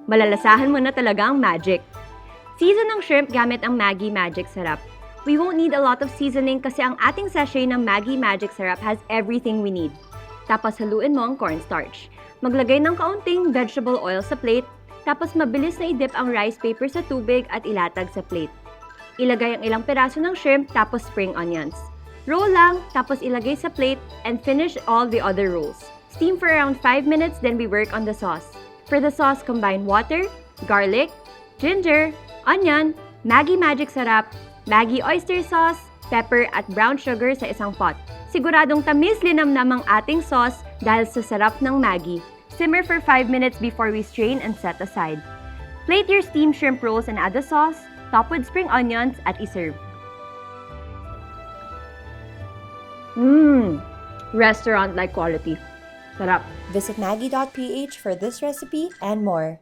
Malalasahan mo na talaga ang magic. Season ng shrimp gamit ang Maggi Magic Sarap. We won't need a lot of seasoning kasi ang ating sachet ng Maggi Magic Sarap has everything we need. Tapos haluin mo ang cornstarch. Maglagay ng kaunting vegetable oil sa plate, tapos mabilis na i-dip ang rice paper sa tubig at ilatag sa plate. Ilagay ang ilang piraso ng shrimp tapos spring onions. Roll lang, tapos ilagay sa plate and finish all the other rolls. Steam for around 5 minutes, then we work on the sauce. For the sauce, combine water, garlic, ginger, onion, Maggi Magic Sarap, Maggi Oyster Sauce, pepper at brown sugar sa isang pot. Siguradong tamis linamnam ang ating sauce dahil sa sarap ng Maggi. Simmer for 5 minutes before we strain and set aside. Plate your steamed shrimp rolls and add the sauce, top with spring onions at iserve. Restaurant-like quality. Sarap. Visit maggie.ph for this recipe and more.